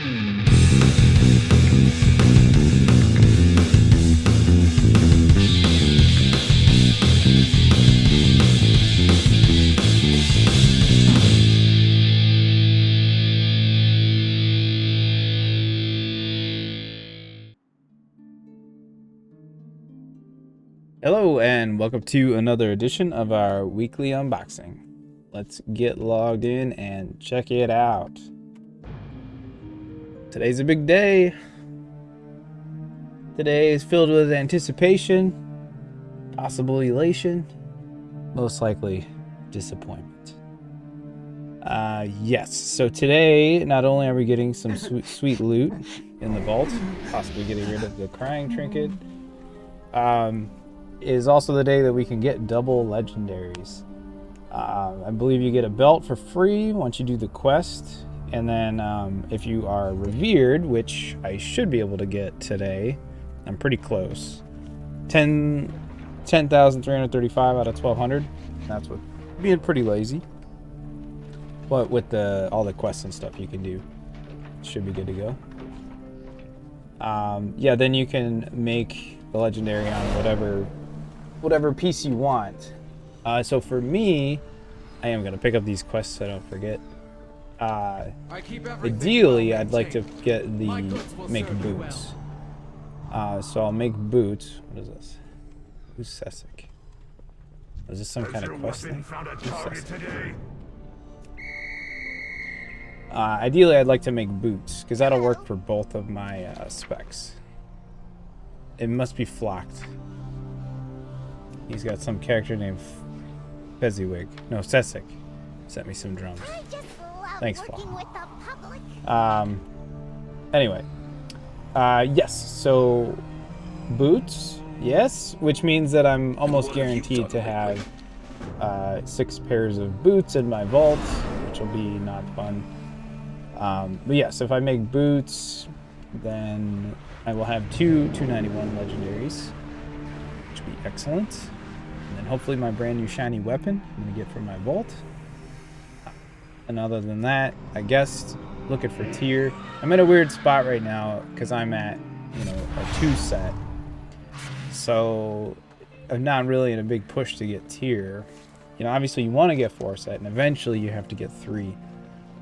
Hello and welcome to another edition of our weekly unboxing. Let's get logged in and check it out. Today's a big day. Today is filled with anticipation, possible elation, most likely disappointment. Yes, so today not only are we getting some sweet loot in the vault, possibly getting rid of the crying trinket, is also the day that we can get double legendaries. I believe you get a belt for free once you do the quest, and then if you are revered, which I should be able to get today, I'm pretty close. 10,335 out of 1,200. That's what being pretty lazy. But with all the quests and stuff you can do, should be good to go. Yeah, then you can make the legendary on whatever piece you want. So for me, I am gonna pick up these quests so I don't forget. Ideally, I'd like to get the make boots. So I'll make boots. What is this? Who's Sessic? Is this some kind of quest thing? Ideally, I'd like to make boots because that'll work for both of my specs. It must be flocked. He's got some character named Fezziwig. No, Sessic. Sent me some drums. Thanks, Flock. Anyway. Yes, so boots, yes, which means that I'm almost guaranteed to have 6 pairs of boots in my vault, which will be not fun. But yes, if I make boots, then I will have 291 legendaries, which would be excellent. And then hopefully my brand new shiny weapon I'm going to get from my vault. And other than that, I guess looking for tier. I'm in a weird spot right now because I'm at, a 2 set. So I'm not really in a big push to get tier. Obviously you want to get 4 set and eventually you have to get 3.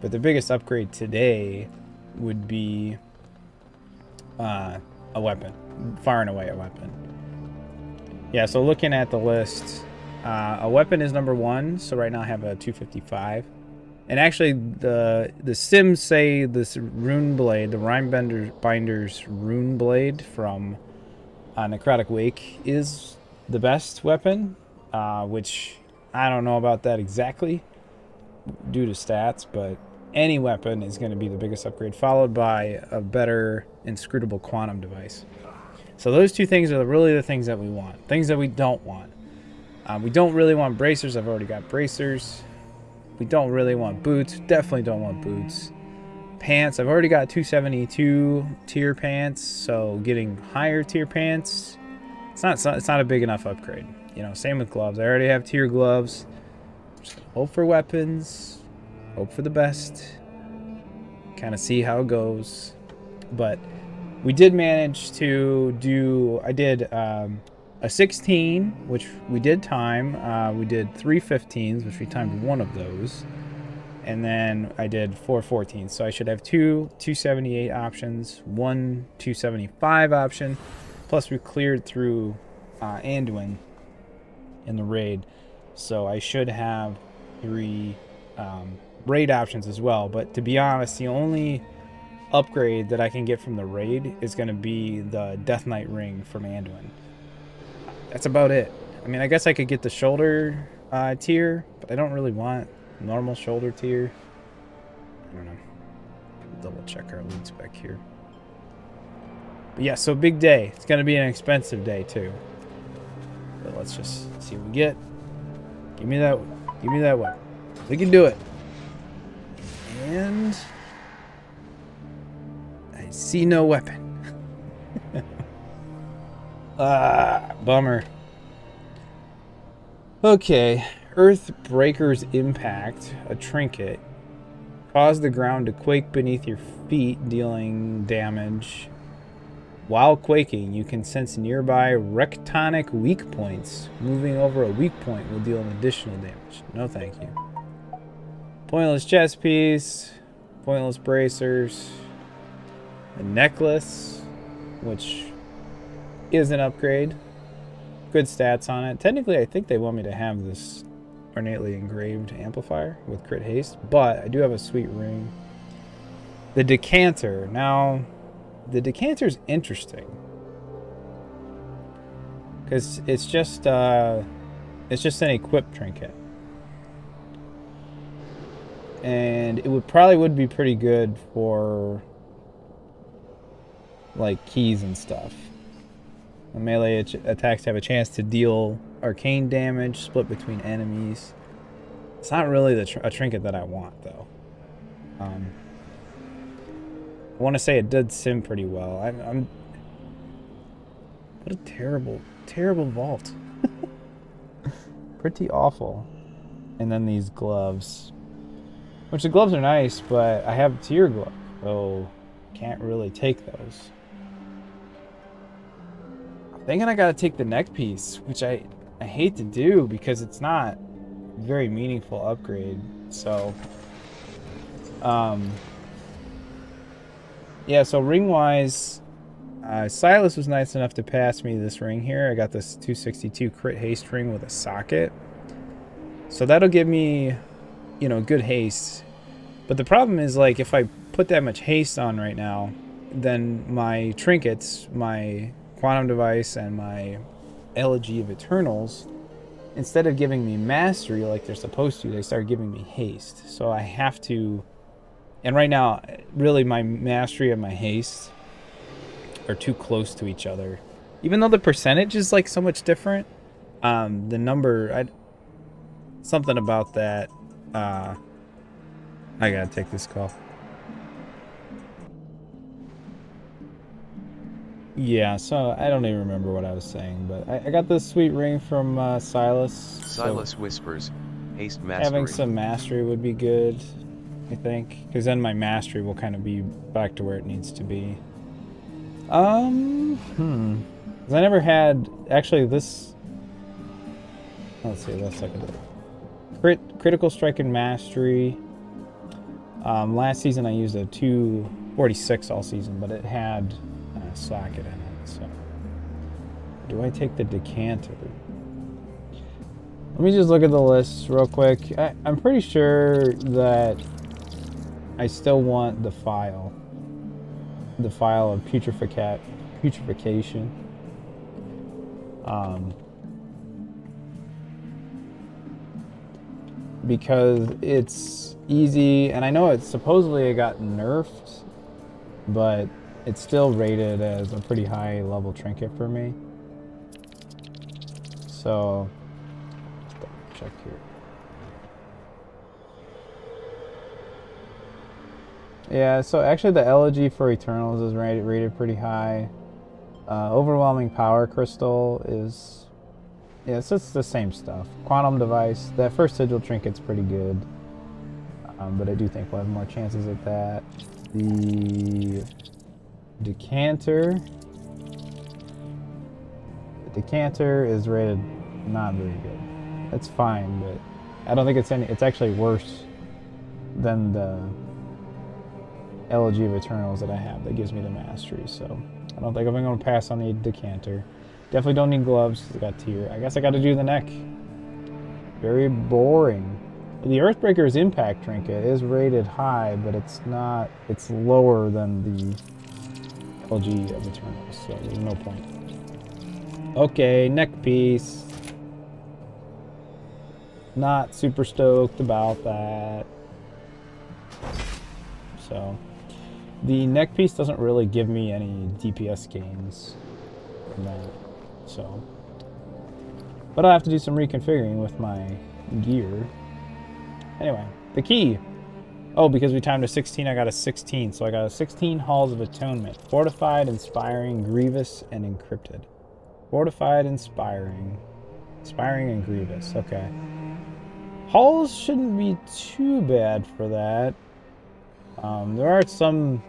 But the biggest upgrade today would be a weapon. Far and away a weapon. Yeah, so looking at the list, a weapon is number 1. So right now I have a 255. And actually, the Sims say this rune blade, the Rhinebinder's rune blade from Necrotic Wake is the best weapon, which I don't know about that exactly due to stats, but any weapon is going to be the biggest upgrade, followed by a better inscrutable quantum device. So those 2 things are really the things that we want. Things that we don't want. We don't really want bracers. I've already got bracers. We don't really want boots. Definitely don't want boots. Pants. I've already got 272 tier pants. So getting higher tier pants, it's not a big enough upgrade. Same with gloves. I already have tier gloves. Just gonna hope for weapons. Hope for the best. Kind of see how it goes. But we did manage to do. I did a 16, which we did time. We did 3 15s, which we timed 1 of those. And then I did 4 14s. So I should have 2 278 options, 1 275 option. Plus we cleared through Anduin in the raid. So I should have 3 raid options as well. But to be honest, the only upgrade that I can get from the raid is going to be the Death Knight ring from Anduin. That's about it. I mean, I guess I could get the shoulder tier, but I don't really want normal shoulder tier. I don't know. Double check our loot spec here. But yeah, so big day. It's going to be an expensive day too. But let's just see what we get. Give me that one. We can do it. And I see no weapon. Bummer. Okay, Earthbreaker's Impact, a trinket. Cause the ground to quake beneath your feet, dealing damage. While quaking, you can sense nearby rectonic weak points. Moving over a weak point will deal an additional damage. No thank you. Pointless chest piece. Pointless bracers. A necklace, which is an upgrade. Good stats on it. Technically, I think they want me to have this ornately engraved amplifier with crit haste, but I do have a sweet ring. The decanter. Now, the decanter's interesting because it's just an equip trinket, and it would be pretty good for like keys and stuff. The melee attacks have a chance to deal arcane damage split between enemies. It's not really a trinket that I want, though. I want to say it did sim pretty well. What a terrible, terrible vault. Pretty awful. And then these gloves. Which the gloves are nice, but I have tier glove, so can't really take those. I'm thinking I gotta take the neck piece, which I hate to do because it's not a very meaningful upgrade. So, yeah, so ring-wise, Silas was nice enough to pass me this ring here. I got this 262 crit haste ring with a socket. So that'll give me, good haste. But the problem is, like, if I put that much haste on right now, then my trinkets, my quantum device, and my Elegy of Eternals, instead of giving me mastery like they're supposed to, they start giving me haste. So I have to... And right now, really, my mastery and my haste are too close to each other. Even though the percentage is, like, so much different, the number... something about that... I gotta take this call. Yeah, so I don't even remember what I was saying, but I got this sweet ring from Silas. Silas whispers, haste mastery. Having some mastery would be good, I think, because then my mastery will kind of be back to where it needs to be. 'Cause I never had, actually, this... Let's see, let's look at it. Critical strike and mastery. Last season I used a 246 all season, but it had a socket in it. So, do I take the decanter? Let me just look at the list real quick. I'm pretty sure that I still want the file of putrefaction. Because it's easy, and I know it supposedly got nerfed, but it's still rated as a pretty high level trinket for me. So, let's check here. Yeah, so actually the Elegy for Eternals is rated pretty high. Overwhelming Power Crystal is... Yeah, it's just the same stuff. Quantum Device, that first sigil trinket's pretty good. But I do think we'll have more chances at that. The decanter. The decanter is rated not very good. It's fine, but I don't think it's actually worse than the Elegy of Eternals that I have that gives me the mastery, so I don't think I'm going to pass on the decanter. Definitely don't need gloves because I got tier. I guess I got to do the neck. Very boring. The Earthbreaker's impact trinket is rated high, but it's not. It's lower than the LG of Eternals, so there's no point. Okay, neck piece. Not super stoked about that. So, the neck piece doesn't really give me any DPS gains from that. So, but I'll have to do some reconfiguring with my gear. Anyway, the key. Oh, because we timed a 16, I got a 16. So I got a 16 Halls of Atonement. Fortified, Inspiring, Grievous, and Encrypted. Fortified, Inspiring, and Grievous. Okay. Halls shouldn't be too bad for that. There are some...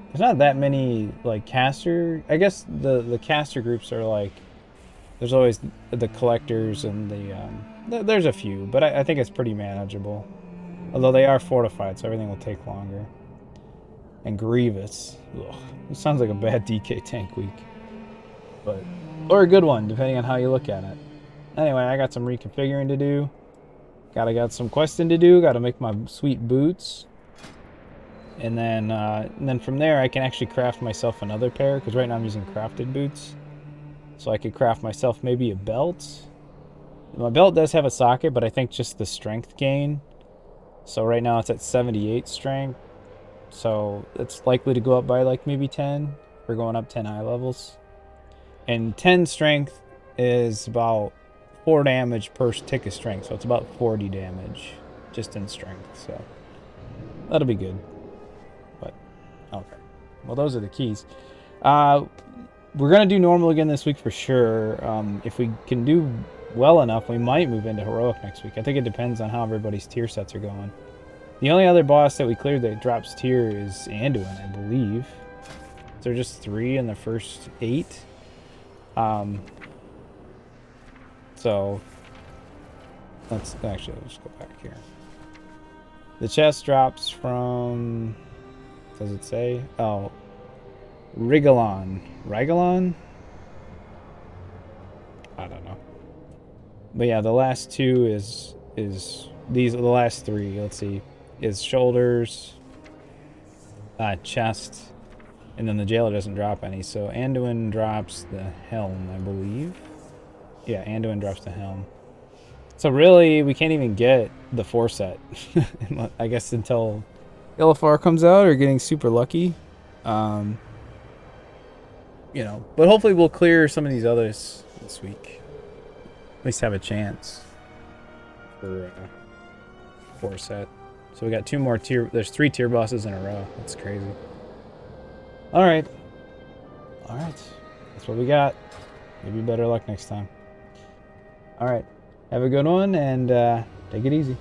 There's not that many, like, caster... I guess the caster groups are, like... There's always the collectors and the... there's a few, but I think it's pretty manageable. Although they are fortified, so everything will take longer. And Grievous. Ugh, it sounds like a bad DK tank week. But... Or a good one, depending on how you look at it. Anyway, I got some reconfiguring to do. Got some questing to do. Got to make my sweet boots. And then from there, I can actually craft myself another pair. Because right now I'm using crafted boots. So I could craft myself maybe a belt. My belt does have a socket, but I think just the strength gain. So right now it's at 78 strength. So it's likely to go up by like maybe 10. We're going up 10 high levels. And 10 strength is about 4 damage per tick of strength. So it's about 40 damage just in strength. So that'll be good. But, okay. Well, those are the keys. We're going to do normal again this week for sure. If we can do well enough, we might move into heroic next week. I think it depends on how everybody's tier sets are going. The only other boss that we cleared that drops tier is Anduin, I believe. There are just 3 in the first 8. So let's just go back here. The chest drops from, does it say? Oh, Rigalon. I don't know. But yeah, the last 2 is these are the last 3. Let's see. Is shoulders, chest, and then the jailer doesn't drop any. So Anduin drops the helm, I believe. Yeah, Anduin drops the helm. So really, we can't even get the 4 set. I guess until Illifar comes out or getting super lucky. You know, but hopefully we'll clear some of these others this week. At least have a chance for 4 set. So we got 2 more tier. There's 3 tier bosses in a row. That's crazy. All right. That's what we got. Maybe better luck next time. All right. Have a good one and take it easy.